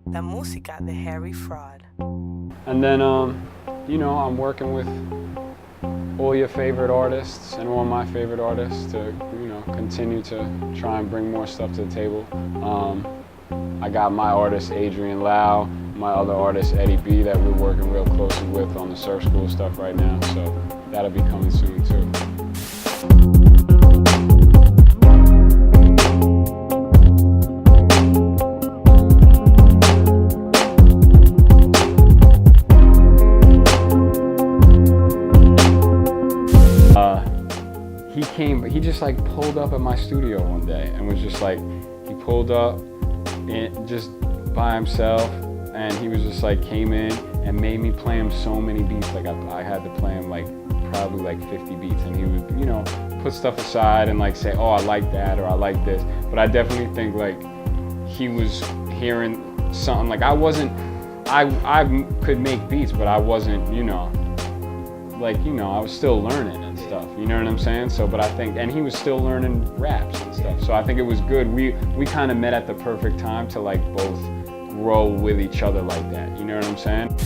La música de Harry Fraud. And then, I'm working with all your favorite artists and all my favorite artists to, continue to try and bring more stuff to the table. I got my artist Adrian Lau, my other artist Eddie B that we're working real closely with on the Surf School stuff right now, so that'll be coming soon too. He just like pulled up at my studio one day and was just like, he pulled up just by himself and he was just like, came in and made me play him so many beats. Like I had to play him like probably like 50 beats, and he would, put stuff aside and like say, oh, I like that or I like this. But I definitely think like he was hearing something. Like I could make beats, but I wasn't, I was still learning and stuff, you know what I'm saying? So, but I think, and he was still learning raps and stuff. So I think it was good. We kind of met at the perfect time to like both grow with each other like that, you know what I'm saying?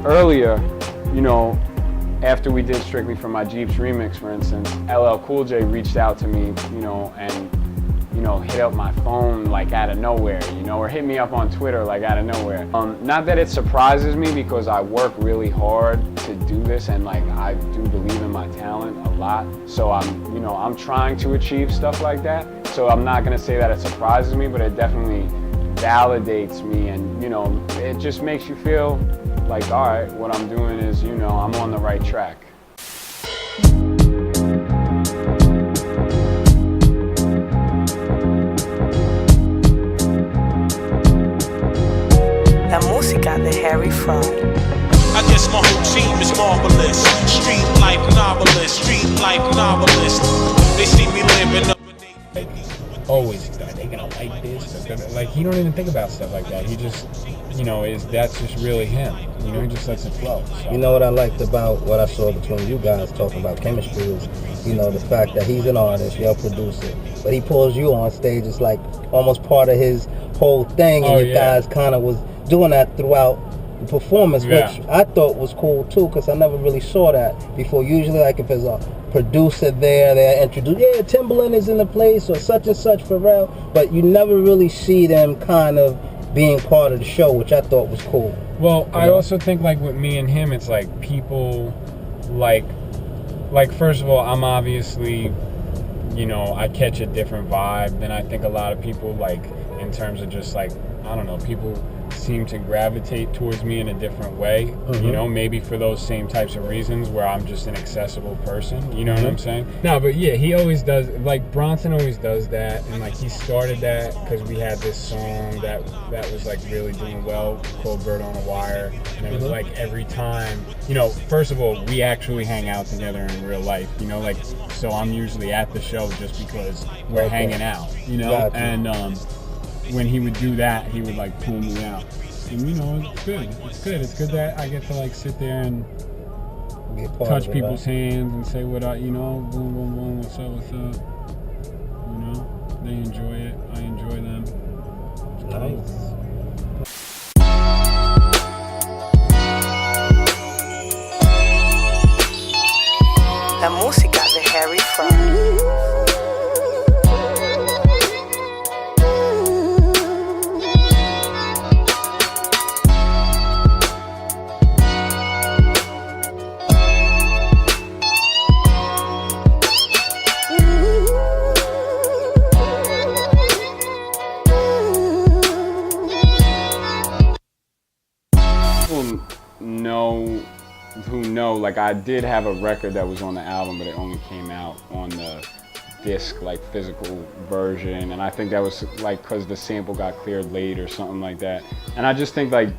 Earlier, after we did Strictly for My Jeeps remix, for instance, LL Cool J reached out to me, and hit up my phone like out of nowhere, or hit me up on Twitter like out of nowhere. Not that it surprises me because I work really hard to do this, and like I do believe in my talent a lot. So I'm trying to achieve stuff like that. So I'm not gonna say that it surprises me, but it definitely validates me, and it just makes you feel like, all right, what I'm doing is, I'm on the right track. La música de Harry Fraud. I guess my whole team is marvelous. Street life novelist, They see me living up. Always are they gonna like this? Like he don't even think about stuff like that. He just, that's just really him. He just lets it flow. So. You know what I liked about what I saw between you guys talking about chemistry is, the fact that he's an artist, you're a producer, but he pulls you on stage. It's like almost part of his whole thing, and you guys kind of was doing that throughout the performance, which I thought was cool too, because I never really saw that before. Usually, like if there's a producer there, they're introduced, Timbaland is in the place, or such and such Pharrell, but you never really see them kind of being part of the show, which I thought was cool. Well, I also think like with me and him, it's like people like first of all, I'm obviously, I catch a different vibe than I think a lot of people, like in terms of just like, I don't know, people seem to gravitate towards me in a different way, maybe for those same types of reasons where I'm just an accessible person, what I'm saying? No, but yeah, he always does, like Bronson always does that, and like he started that because we had this song that was like really doing well called Bird on a Wire, and it was like every time, first of all, we actually hang out together in real life, like, so I'm usually at the show just because we're hanging out, and when he would do that, he would like pull me out. And it's good. It's good that I get to like sit there and touch people's hands and say what I, boom, boom, boom, what's up. They enjoy it. I enjoy them. Nice. La música de Harry Fraud. Who know, like I did have a record that was on the album, but it only came out on the disc, like physical version, and I think that was like because the sample got cleared late or something like that. And I just think like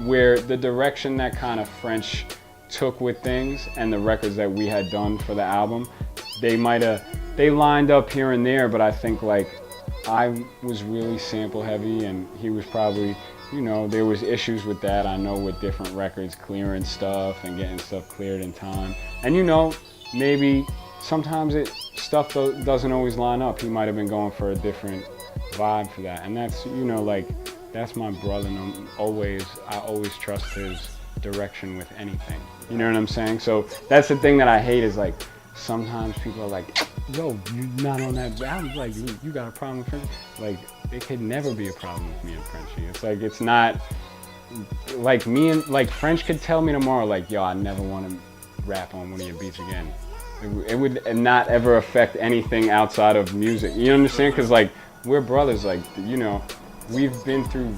where the direction that kind of French took with things and the records that we had done for the album, they lined up here and there, but I think like I was really sample heavy, and he was probably, you know, there was issues with that. I know with different records, clearing stuff and getting stuff cleared in time. And you know, maybe sometimes stuff doesn't always line up. He might have been going for a different vibe for that. And that's, you know, like, that's my brother, and I always trust his direction with anything. You know what I'm saying? So that's the thing that I hate is like, sometimes people are like, yo, you're not on that album, like, you got a problem with Frenchie? Like, it could never be a problem with me and Frenchie. It's like, it's not, like me and, like French could tell me tomorrow, like, yo, I never want to rap on one of your beats again. It would not ever affect anything outside of music. You understand? Because like, we're brothers, like, you know, we've been through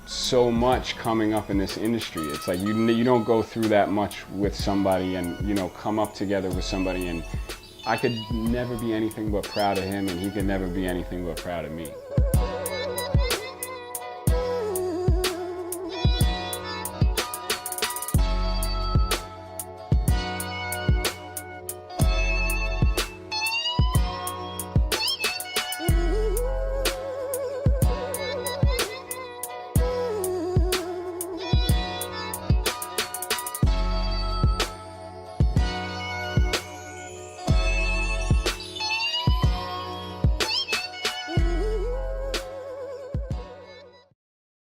so much coming up in this industry. It's like you don't go through that much with somebody and, you know, come up together with somebody, and I could never be anything but proud of him, and he could never be anything but proud of me.